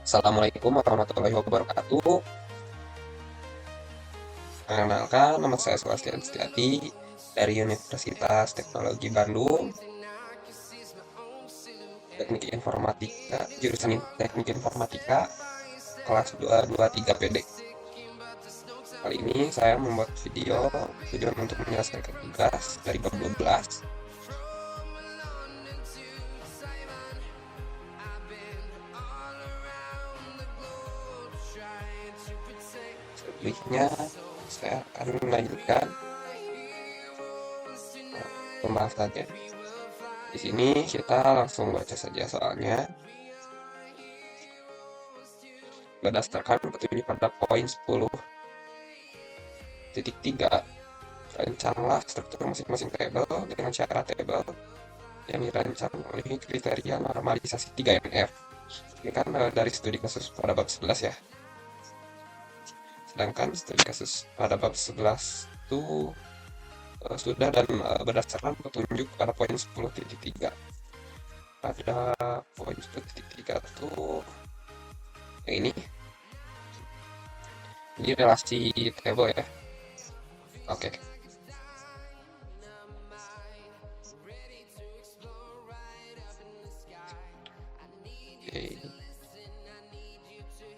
Assalamualaikum warahmatullahi wabarakatuh. Perkenalkan, nama saya Sebastian Setiati dari Universitas Teknologi Bandung, Teknik Informatika, jurusan Teknik Informatika, kelas 223 PD. Kali ini saya membuat video tujuan untuk menyelesaikan tugas dari bab 12. Selanjutnya saya akan melanjutkan pembahasannya. Di sini kita langsung baca saja soalnya. Berdasarkan petunjuk pada poin 10.3, rancanglah struktur masing-masing tabel dengan syarat tabel yang dirancang oleh kriteria normalisasi 3NF. Ini kan dari studi kasus pada bab 11 ya. Sedangkan studi kasus pada bab 11 itu sudah dan berdasarkan petunjuk pada poin 10.3. Pada poin 10.3 itu yang ini relasi table ya. Oke.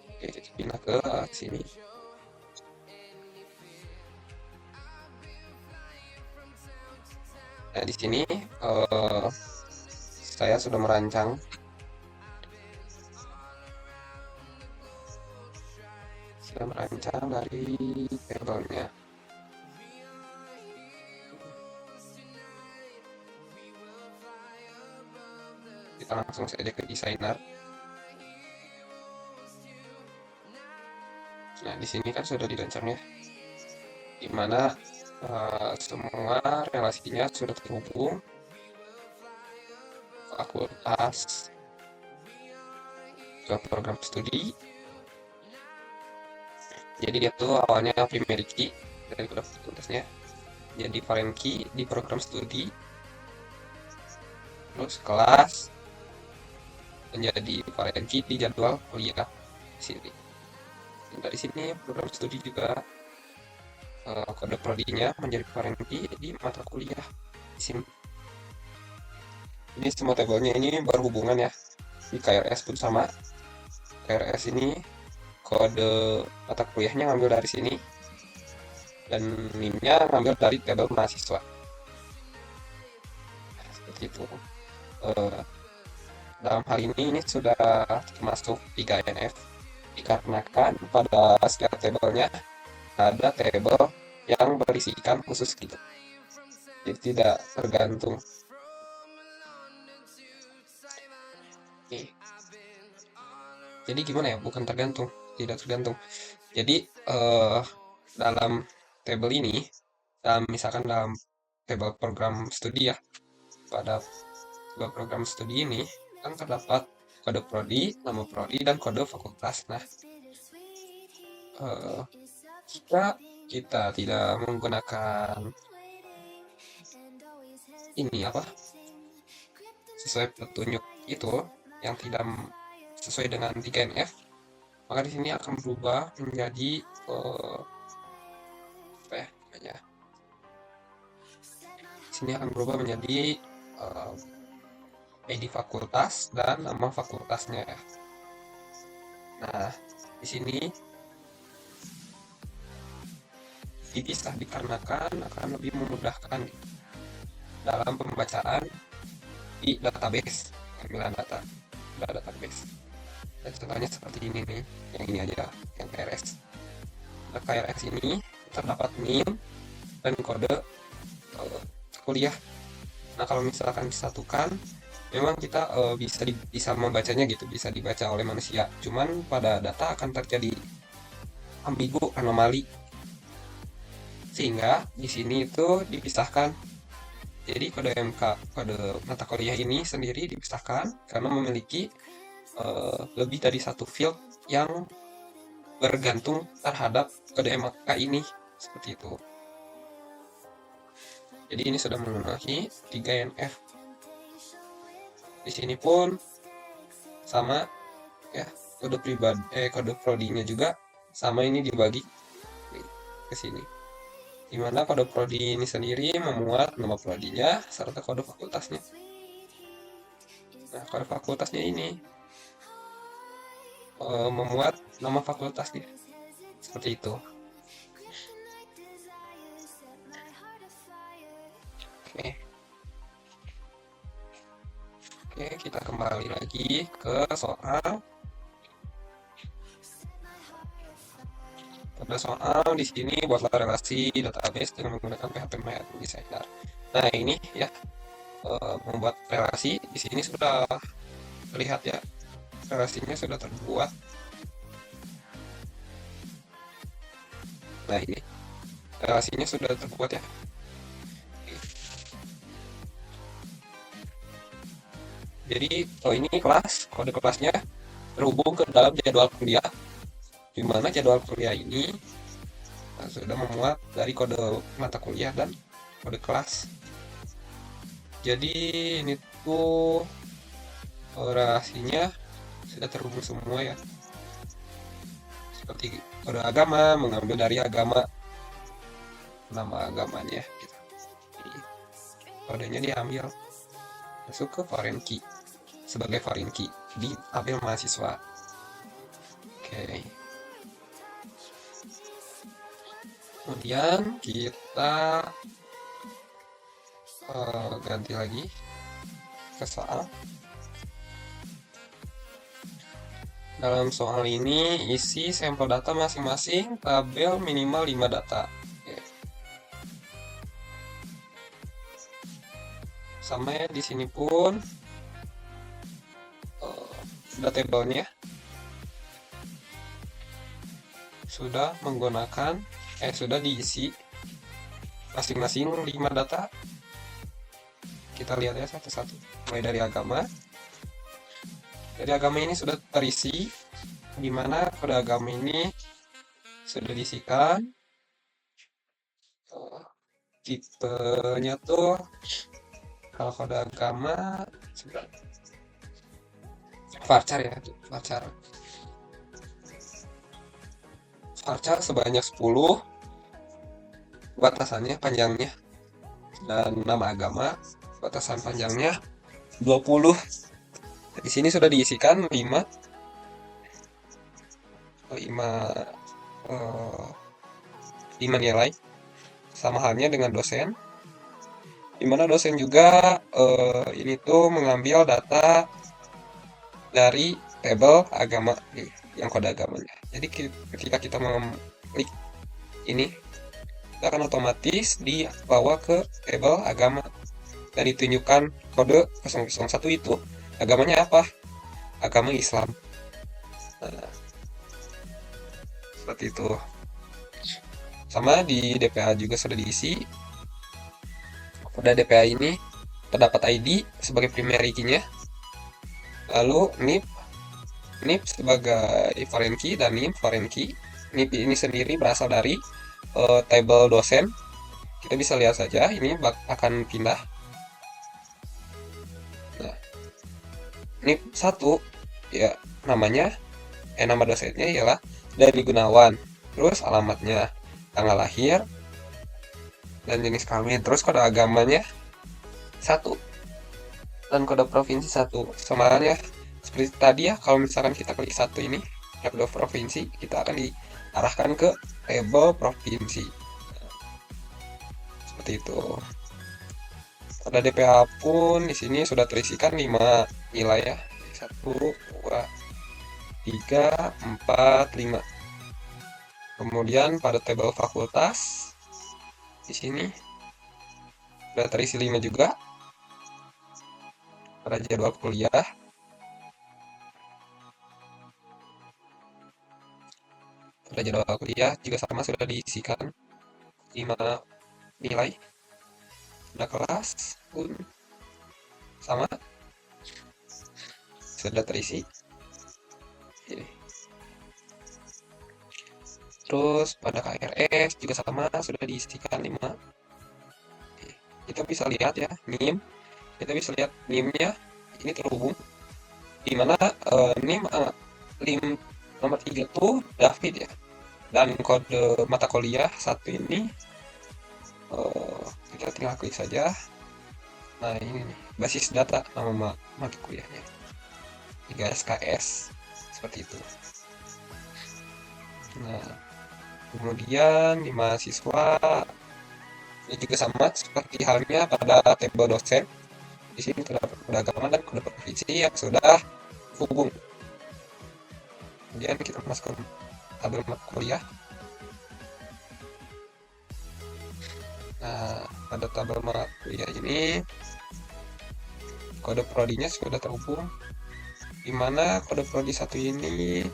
Oke, kita pindah ke sini. Nah, di sini saya sudah merancang dari tabelnya. Kita langsung saja ke desainer. Nah, di sini kan sudah dirancang ya, dimana semua relasinya sudah terhubung fakultas ke program studi. Jadi dia tuh awalnya primary key dari fakultasnya, jadi foreign key di program studi, terus kelas menjadi foreign key di jadwal kuliah di sini. Dan dari sini program studi juga kode prodinya menjadi foreign key di mata kuliah di sini. Ini semua tabelnya ini berhubungan ya. Di KRS pun sama. KRS ini kode mata kuliahnya ngambil dari sini, dan NIM-nya ngambil dari tabel mahasiswa. Nah, seperti itu. Dalam hal ini sudah termasuk 3NF dikarenakan pada setiap tabelnya ada tabel yang berisikan khusus gitu. Jadi tidak tergantung. Oke. Jadi gimana ya? Bukan tergantung, tidak tergantung. Jadi dalam tabel ini, misalkan dalam tabel program studi ya, pada tabel program studi ini kan terdapat kode prodi, nama prodi, dan kode fakultas. Nah, jika kita tidak menggunakan ini sesuai petunjuk itu yang tidak sesuai dengan 3NF, maka di sini akan berubah menjadi sini akan berubah menjadi ID fakultas dan nama fakultasnya. Nah, di sini dipisah dikarenakan akan lebih memudahkan dalam pembacaan di database, pengambilan data database. Dan contohnya seperti ini nih, yang ini aja, yang KRS. Nah, KRS ini terdapat NIM dan kode kuliah. Nah, kalau misalkan disatukan, memang kita bisa membacanya gitu, bisa dibaca oleh manusia. Cuman pada data akan terjadi ambigu, anomali, sehingga di sini itu dipisahkan. Jadi kode MK, kode mata kuliah ini sendiri dipisahkan karena memiliki lebih dari satu field yang bergantung terhadap kode MK ini, seperti itu. Jadi ini sudah memenuhi 3NF. Di sini pun sama ya, kode pribadi kode prodinya juga sama, ini dibagi ke sini, dimana kode prodi ini sendiri memuat nama prodinya serta kode fakultasnya. Nah, kode fakultasnya ini memuat nama fakultasnya seperti itu. Oke. Oke, kita kembali lagi ke soal. Pada soal di sini buatlah relasi database dengan menggunakan PHP MyAdmin. Nah, ini ya membuat relasi di sini sudah terlihat ya, relasinya sudah terbuat. Nah, ini relasinya sudah terbuat ya. Jadi ini kelas, kode kelasnya terhubung ke dalam jadwal kuliah, di mana jadwal kuliah ini sudah memuat dari kode mata kuliah dan kode kelas. Jadi ini tuh relasinya sudah terhubung semua ya. Seperti kode agama, mengambil dari agama, nama agamanya gitu. Jadi kodenya diambil masuk ke foreign key sebagai foreign key, diambil mahasiswa. Oke. Kemudian kita ganti lagi ke soal. Dalam soal ini isi sampel data masing-masing, tabel minimal 5 data. Oke. Sama ya, di sini pun sudah tabelnya sudah menggunakan sudah diisi masing-masing 5 data. Kita lihat ya satu-satu, mulai dari agama. Dari agama ini sudah terisi, di mana kode agama ini sudah diisikan tipenya tuh. Kalau kode agama varchar ya, varchar sebanyak 10, batasannya panjangnya, dan nama agama batasan panjangnya 20. Di sini sudah diisikan 5 nilai, sama halnya dengan dosen, di mana dosen juga ini tuh mengambil data dari tabel agama yang kode agamanya. Jadi ketika kita mengklik ini, kita akan otomatis dibawa ke tabel agama dan ditunjukkan kode 001 itu agamanya apa, agama Islam. Nah, seperti itu. Sama di DPA juga sudah diisi. Pada DPA ini terdapat ID sebagai primary key-nya, lalu NIP sebagai foreign key dan NIM foreign key. NIP ini sendiri berasal dari table dosen. Kita bisa lihat saja, ini akan pindah. Nah, NIP 1 ya namanya nama dosennya ialah Dari Gunawan. Terus alamatnya, tanggal lahir, dan jenis kelamin. Terus kode agamanya 1 dan kode provinsi 1. Sama ya seperti tadi ya, kalau misalkan kita klik 1 ini kode provinsi, kita akan diarahkan ke tabel provinsi. Seperti itu. Pada DPA pun di sini sudah terisikan 5 nilai ya. 1, 2, 3, 4, 5. Kemudian pada tabel fakultas di sini sudah terisi 5 juga. Pada jadwal kuliah juga sama, sudah diisikan 5 nilai. Pada kelas pun sama, sudah terisi. Terus pada KRS juga sama, sudah diisikan 5. Kita bisa lihat ya NIM, kita bisa lihat NIM-nya ini terhubung, di mana NIM lim nomor 3 tuh David ya. Dan kode mata kuliah satu ini eh, kita tinggal klik saja. Nah ini nih, basis data nama mata kuliahnya. 3 SKS seperti itu. Nah, kemudian di mahasiswa ini juga sama seperti halnya pada tabel dosen. Di sini terdapat kode agama dan kode provinsi yang sudah hubung. Kemudian kita masukkan tabel mata kuliah. Nah, pada tabel mata kuliah ini kode prodinya sudah terhubung, di mana kode prodi satu ini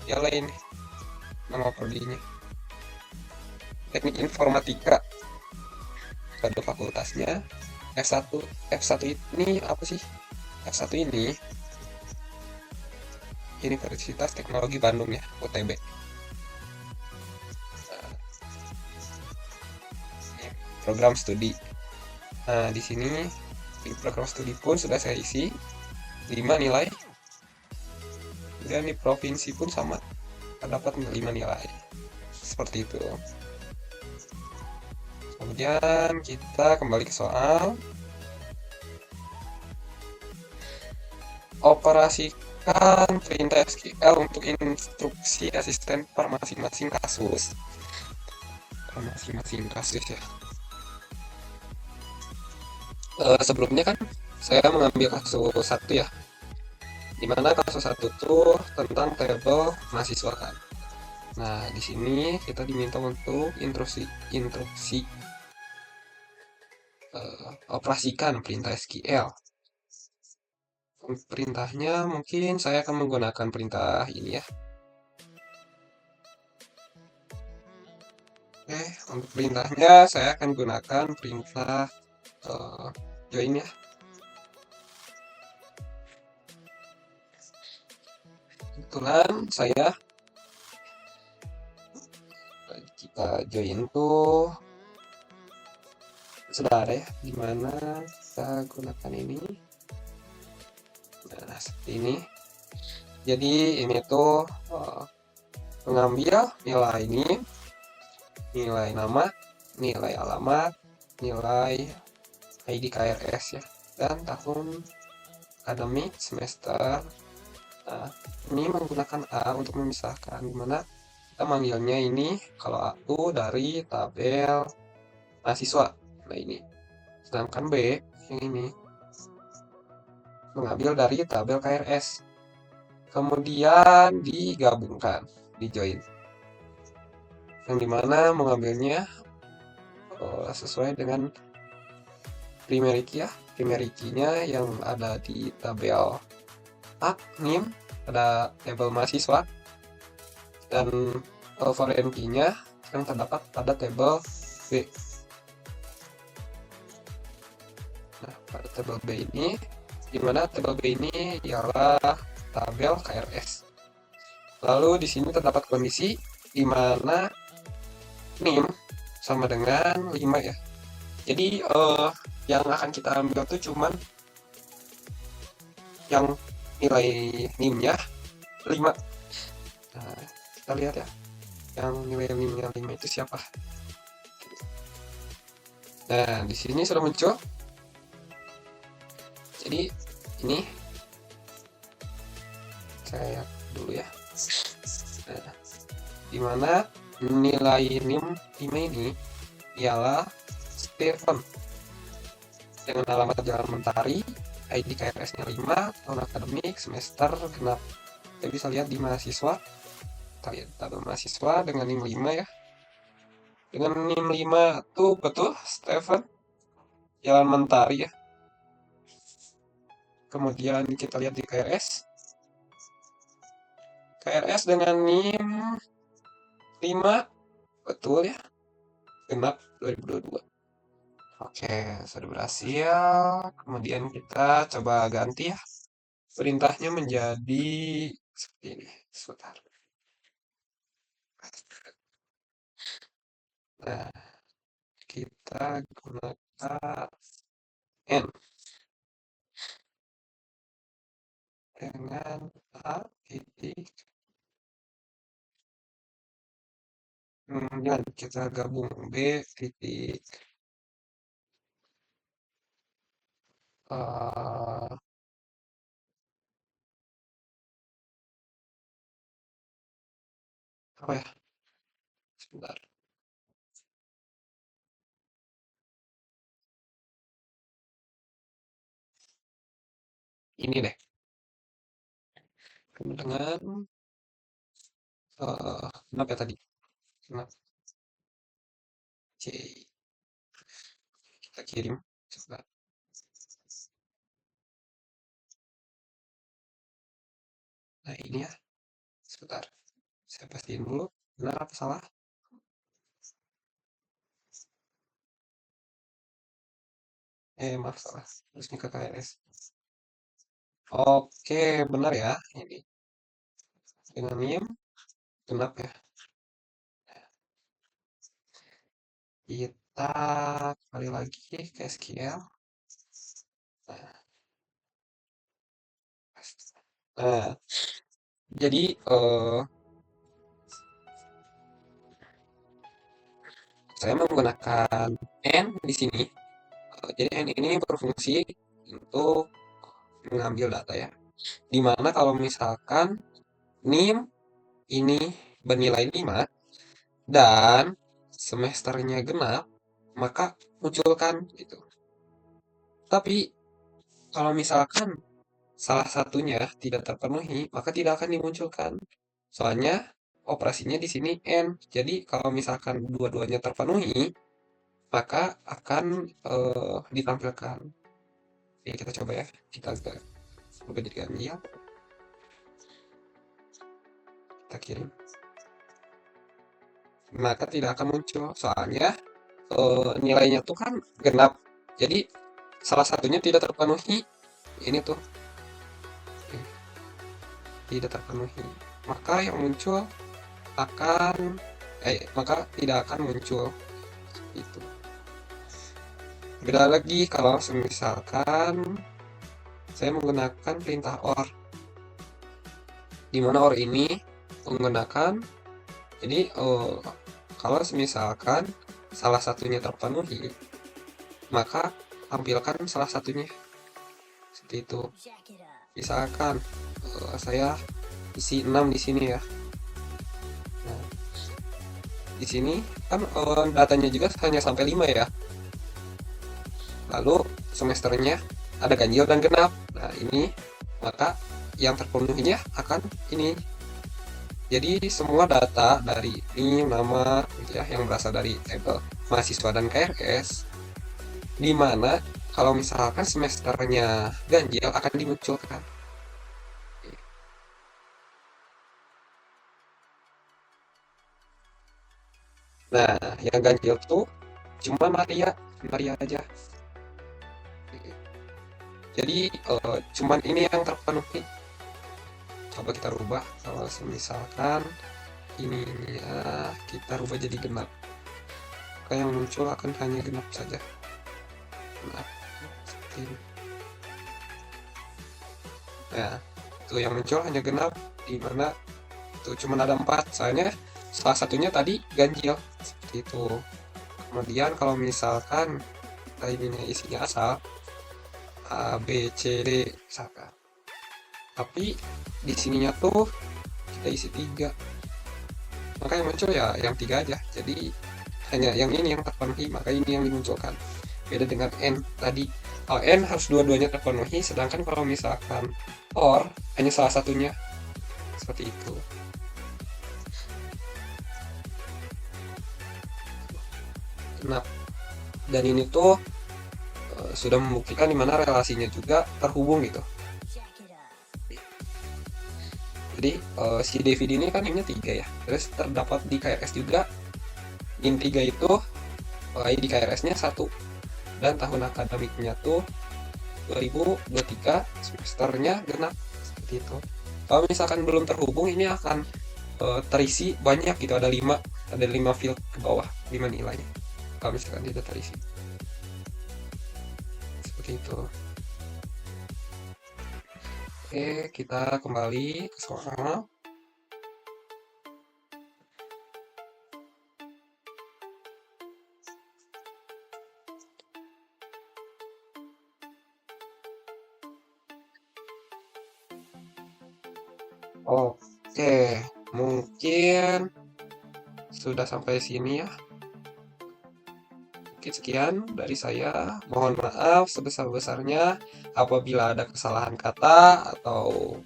ya lain nama prodinya teknik informatika, kode fakultasnya F1. F1 ini apa sih? F1 ini Universitas Teknologi Bandung ya, UTB. Nah, program studi. Nah, di sini di program studi pun sudah saya isi 5 nilai. Dan di provinsi pun sama, terdapat 5 nilai. Seperti itu. Kemudian kita kembali ke soal. Operasikan perintah SQL untuk instruksi asisten per masing-masing kasus. Per masing-masing kasus ya. Sebelumnya kan saya mengambil kasus satu ya, dimana kasus satu tuh tentang tabel mahasiswa kan. Nah di sini kita diminta untuk instruksi operasikan perintah SQL. Perintahnya mungkin saya akan menggunakan perintah ini ya. Oke, untuk perintahnya saya akan gunakan perintah join ya. Kebetulan saya kita join tuh sudah ada ya, dimana kita gunakan ini. Nah seperti ini. Jadi ini tuh mengambil nilai ini, nilai nama, nilai alamat, nilai ID KRS ya, dan tahun akademik semester. Nah, ini menggunakan A untuk memisahkan, dimana kita manggilnya ini kalau A itu dari tabel mahasiswa. Nah ini, sedangkan B yang ini mengambil dari tabel KRS. Kemudian digabungkan, di join. Yang dimana mengambilnya sesuai dengan primary key ya. Primary key-nya yang ada di tabel A, NIM, ada tabel mahasiswa, dan foreign key-nya yang terdapat pada tabel B. Nah, pada tabel B ini, dimana tabel B ini ialah tabel KRS. Lalu di sini terdapat kondisi di mana NIM sama dengan 5 ya. Jadi yang akan kita ambil tuh cuman yang nilai NIM-nya 5. Nah, kita lihat ya. Yang nilai NIM-nya 5 itu siapa? Nah, di sini sudah muncul. Jadi ini saya dulu ya. Nah, dimana nilai NIM 5 ini ialah Stephen dengan alamat Jalan Mentari, ID KRS-nya 5, tahun akademik, semester genap. Kita bisa lihat di mahasiswa, kita lihat tabel mahasiswa dengan NIM 5 ya. Dengan NIM 5 tuh betul Stephen Jalan Mentari ya. Kemudian kita lihat di KRS. KRS dengan NIM 5 betul ya, genap 2022. Oke, sudah berhasil. Kemudian kita coba ganti ya. Perintahnya menjadi seperti ini. Sebentar. Nah, kita gunakan N dengan A titik. Kemudian kita gabung B titik eh, apa ya? Sebentar. Ini deh. Dengan kenapa ya tadi? Kenapa? C. Kita kirim. Sebentar. Nah ini ya. Sebentar. Saya pastiin dulu. Benar apa salah? Maaf salah. Harusnya ke KRS. Oke, benar ya. Ini dengan NIM genap ya. Kita kembali lagi ke SQL. Nah, jadi saya menggunakan n di sini. Jadi n ini berfungsi untuk mengambil data ya. Dimana kalau misalkan NIM ini bernilai 5 dan semesternya genap, maka munculkan gitu. Tapi kalau misalkan salah satunya tidak terpenuhi, maka tidak akan dimunculkan. Soalnya operasinya di sini N. Jadi kalau misalkan dua-duanya terpenuhi, maka akan ditampilkan. Oke, kita coba ya. Kita coba jadikan iya. Kita kirim. Maka tidak akan muncul. Soalnya nilainya tuh kan genap. Jadi salah satunya tidak terpenuhi. Ini tuh tidak terpenuhi. Maka yang muncul akan maka tidak akan muncul itu. Beda lagi kalau misalkan saya menggunakan perintah OR, di mana OR ini menggunakan jadi kalau misalkan salah satunya terpenuhi, maka tampilkan salah satunya seperti itu. Misalkan saya isi 6 di sini ya. Nah, di sini kan datanya juga hanya sampai 5 ya. Lalu semesternya ada ganjil dan genap. Nah ini maka yang terpenuhinya akan ini. Jadi semua data dari ini nama gitu ya, yang berasal dari tabel mahasiswa dan KRS, di mana kalau misalkan semesternya ganjil akan dimunculkan. Nah yang ganjil tuh cuma Maria aja. Jadi cuman ini yang terpenuhi. Coba kita rubah kalau misalkan ini ya kita rubah jadi genap, maka yang muncul akan hanya genap saja. Genap seperti ini. Nah itu yang muncul hanya genap, di mana itu cuma ada 4, soalnya salah satunya tadi ganjil seperti itu. Kemudian kalau misalkan ini isinya asal A B C D misalkan, tapi di sininya tuh kita isi 3, maka yang muncul ya yang 3 aja. Jadi hanya yang ini yang terpenuhi, maka ini yang dimunculkan. Beda dengan N tadi, kalau N harus dua-duanya terpenuhi, sedangkan kalau misalkan OR hanya salah satunya, seperti itu. Nah, dan ini tuh sudah membuktikan dimana relasinya juga terhubung gitu. Jadi si David ini kan ini 3 ya, terus terdapat di KRS juga in 3 itu ID KRS-nya 1 dan tahun akademiknya tuh 2023, semesternya genap seperti itu. Kalau misalkan belum terhubung, ini akan terisi banyak gitu, ada 5 field ke bawah, 5 nilainya kalau misalkan tidak terisi seperti itu. Oke, kita kembali ke soal. Oke, mungkin sudah sampai sini ya. Oke, sekian dari saya. Mohon maaf sebesar-besarnya apabila ada kesalahan kata atau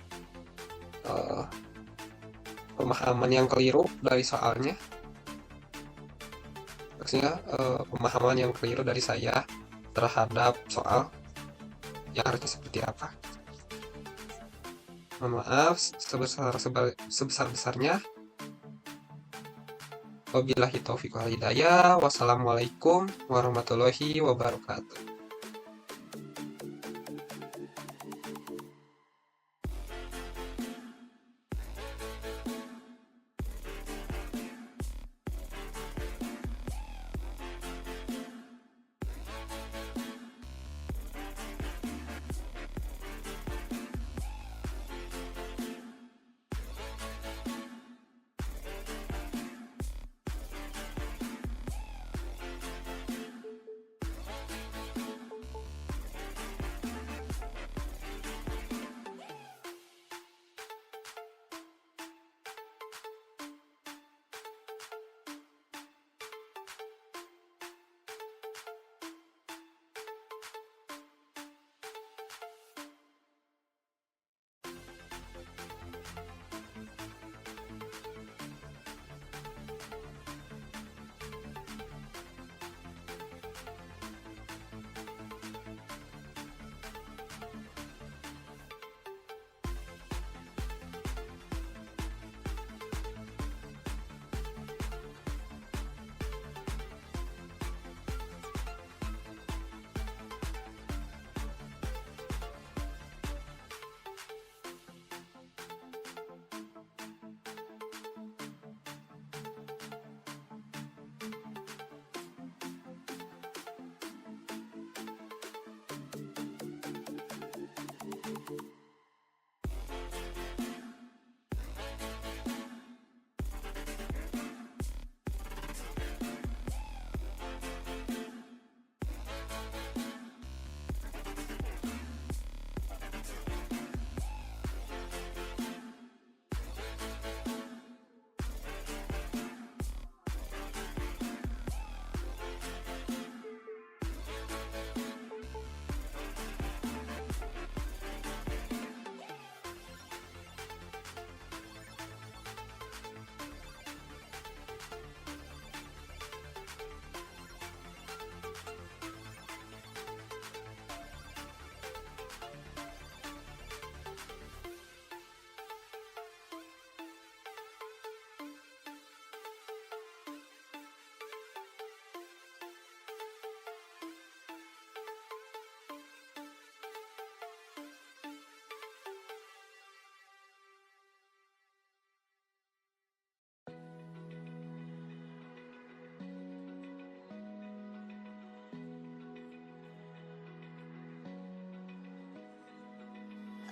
eh, pemahaman yang keliru dari soalnya. Maksudnya pemahaman yang keliru dari saya terhadap soal yang harusnya seperti apa. Mohon maaf sebesar-besarnya. Wabillahi taufiq wal hidayah. Wassalamualaikum warahmatullahi wabarakatuh.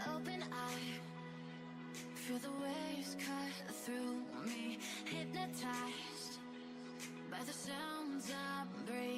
Open eye, feel the waves cut through me, hypnotized by the sounds I'm breathing.